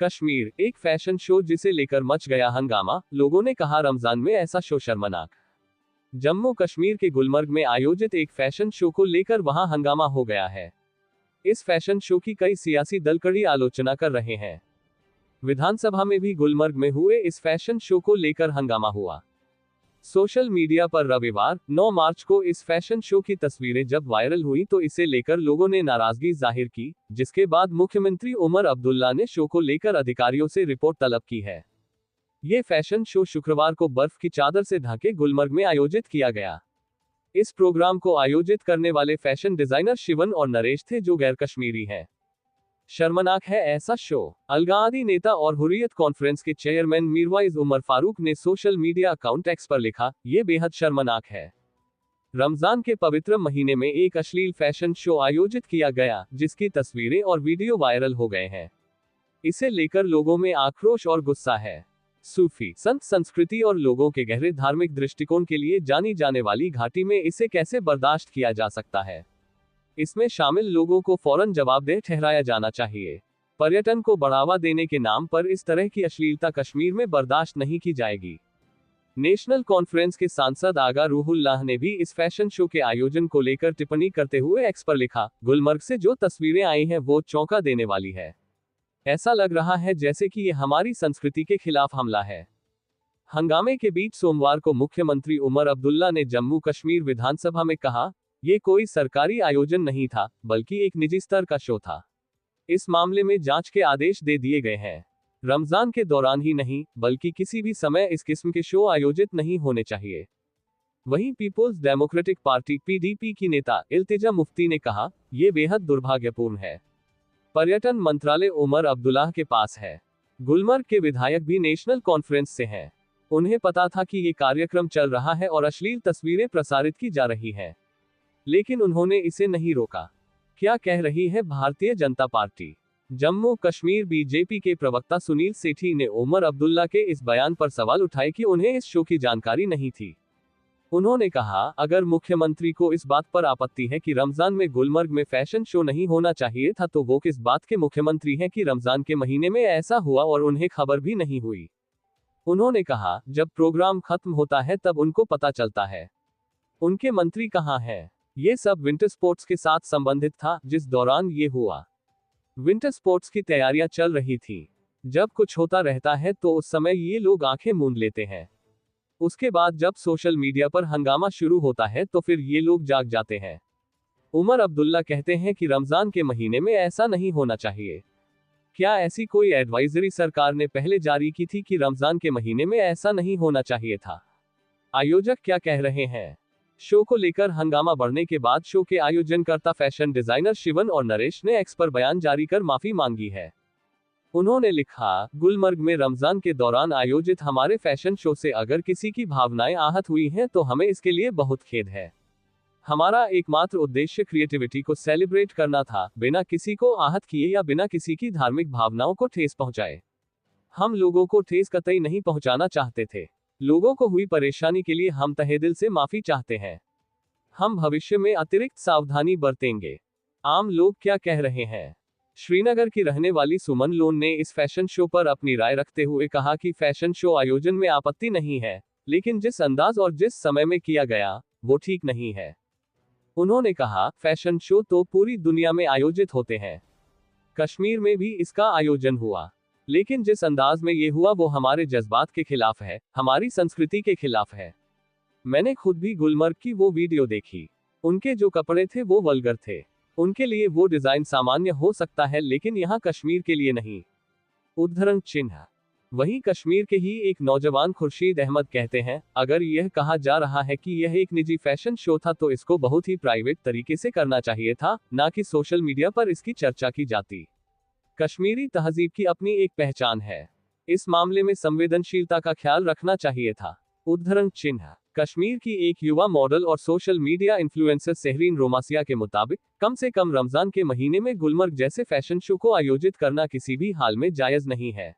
कश्मीर, एक fashion show जिसे लेकर मच गया हंगामा, लोगों ने कहा रमजान में ऐसा शो शर्मनाक। जम्मू कश्मीर के गुलमर्ग में आयोजित एक फैशन शो को लेकर वहां हंगामा हो गया है। इस फैशन शो की कई सियासी दल कड़ी आलोचना कर रहे हैं। विधानसभा में भी गुलमर्ग में हुए इस फैशन शो को लेकर हंगामा हुआ। सोशल मीडिया पर रविवार 9 मार्च को इस फैशन शो की तस्वीरें जब वायरल हुई तो इसे लेकर लोगों ने नाराजगी जाहिर की, जिसके बाद मुख्यमंत्री उमर अब्दुल्ला ने शो को लेकर अधिकारियों से रिपोर्ट तलब की है। ये फैशन शो शुक्रवार को बर्फ की चादर से ढके गुलमर्ग में आयोजित किया गया। इस प्रोग्राम को आयोजित करने वाले फैशन डिजाइनर शिवन और नरेश थे, जो गैर कश्मीरी हैं। शर्मनाक है ऐसा शो। अलगादी नेता और हुर्रियत कॉन्फ्रेंस के चेयरमैन मीरवाइज उमर फारूक ने सोशल मीडिया अकाउंट एक्स पर लिखा, ये बेहद शर्मनाक है। रमजान के पवित्र महीने में एक अश्लील फैशन शो आयोजित किया गया, जिसकी तस्वीरें और वीडियो वायरल हो गए हैं। इसे लेकर लोगों में आक्रोश और गुस्सा है। सूफी संत संस्कृति और लोगों के गहरे धार्मिक दृष्टिकोण के लिए जानी जाने वाली घाटी में इसे कैसे बर्दाश्त किया जा सकता है। इसमें शामिल लोगों को फौरन जवाबदेह ठहराया जाना चाहिए। पर्यटन को बढ़ावा देने के नाम पर इस तरह की अश्लीलता कश्मीर में बर्दाश्त नहीं की जाएगी। नेशनल कॉन्फ्रेंस के सांसद आगा रूहुल्लाह ने भी इस फैशन शो के आयोजन को लेकर टिप्पणी करते हुए एक्स पर लिखा, गुलमर्ग से जो तस्वीरें आई हैं वो चौंका देने वाली है। ऐसा लग रहा है जैसे कि ये हमारी संस्कृति के खिलाफ हमला है। हंगामे के बीच सोमवार को मुख्यमंत्री उमर अब्दुल्ला ने जम्मू कश्मीर विधानसभा में कहा, ये कोई सरकारी आयोजन नहीं था, बल्कि एक निजी स्तर का शो था। इस मामले में जांच के आदेश दे दिए गए हैं। रमजान के दौरान ही नहीं, बल्कि किसी भी समय इस किस्म के शो आयोजित नहीं होने चाहिए। वहीं पीपुल्स डेमोक्रेटिक पार्टी (पीडीपी) की नेता इल्तिजा मुफ्ती ने कहा, यह बेहद दुर्भाग्यपूर्ण है। पर्यटन मंत्रालय उमर अब्दुल्लाह के पास है। गुलमर्ग के विधायक भी नेशनल कॉन्फ्रेंस से हैं। उन्हें पता था कि ये कार्यक्रम चल रहा है और अश्लील तस्वीरें प्रसारित की जा रही हैं, लेकिन उन्होंने इसे नहीं रोका। क्या कह रही है भारतीय जनता पार्टी? जम्मू कश्मीर बीजेपी के प्रवक्ता सुनील सेठी ने उमर अब्दुल्ला के इस बयान पर सवाल उठाए कि उन्हें इस शो की जानकारी नहीं थी। उन्होंने कहा, अगर मुख्यमंत्री को इस बात पर आपत्ति है कि रमजान में गुलमर्ग में फैशन शो नहीं होना चाहिए था, तो वो किस बात के मुख्यमंत्री हैं कि रमजान के महीने में ऐसा हुआ और उन्हें खबर भी नहीं हुई। उन्होंने कहा, जब प्रोग्राम खत्म होता है तब उनको पता चलता है। उनके मंत्री कहाँ हैं? ये सब विंटर स्पोर्ट्स के साथ संबंधित था, जिस दौरान ये हुआ। विंटर स्पोर्ट्स की तैयारियां चल रही थी। जब कुछ होता रहता है तो उस समय ये लोग आंखें मूंद लेते हैं। उसके बाद जब सोशल मीडिया पर हंगामा शुरू होता है तो फिर ये लोग जाग जाते हैं। उमर अब्दुल्ला कहते हैं कि रमजान के महीने में ऐसा नहीं होना चाहिए। क्या ऐसी कोई एडवाइजरी सरकार ने पहले जारी की थी कि रमजान के महीने में ऐसा नहीं होना चाहिए था? आयोजक क्या कह रहे हैं? शो को लेकर हंगामा बढ़ने के बाद शो के आयोजनकर्ता फैशन डिजाइनर शिवन और नरेश ने एक्स पर बयान जारी कर माफी मांगी है। उन्होंने लिखा, गुलमर्ग में रमजान के दौरान आयोजित हमारे फैशन शो से अगर किसी की भावनाएं आहत हुई हैं तो हमें इसके लिए बहुत खेद है। हमारा एकमात्र उद्देश्य क्रिएटिविटी को सेलिब्रेट करना था, बिना किसी को आहत किए या बिना किसी की धार्मिक भावनाओं को ठेस पहुंचाए। हम लोगों को ठेस कतई नहीं पहुंचाना चाहते थे। लोगों को हुई परेशानी के लिए हम तहे दिल से माफी चाहते हैं। हम भविष्य में अतिरिक्त सावधानी बरतेंगे। आम लोग क्या कह रहे हैं? श्रीनगर की रहने वाली सुमन लोन ने इस फैशन शो पर अपनी राय रखते हुए कहा कि फैशन शो आयोजन में आपत्ति नहीं है, लेकिन जिस अंदाज और जिस समय में किया गया वो ठीक नहीं है। उन्होंने कहा, फैशन शो तो पूरी दुनिया में आयोजित होते हैं। कश्मीर में भी इसका आयोजन हुआ, लेकिन जिस अंदाज में ये हुआ वो हमारे जज्बात के खिलाफ है, हमारी संस्कृति के खिलाफ है। मैंने खुद भी गुलमर्ग की वो वीडियो देखी। उनके जो कपड़े थे वो वल्गर थे। उनके लिए वो डिजाइन सामान्य हो सकता है, लेकिन यहाँ कश्मीर के लिए नहीं। उद्धरण चिन्ह। वहीं कश्मीर के ही एक नौजवान खुर्शीद अहमद कहते हैं, अगर यह कहा जा रहा है कि यह एक निजी फैशन शो था तो इसको बहुत ही प्राइवेट तरीके से करना चाहिए था, ना कि सोशल मीडिया पर इसकी चर्चा की जाती। कश्मीरी तहजीब की अपनी एक पहचान है। इस मामले में संवेदनशीलता का ख्याल रखना चाहिए था। उद्धरण चिन्ह। कश्मीर की एक युवा मॉडल और सोशल मीडिया इन्फ्लुएंसर सहरीन रोमासिया के मुताबिक, कम से कम रमजान के महीने में गुलमर्ग जैसे फैशन शो को आयोजित करना किसी भी हाल में जायज नहीं है।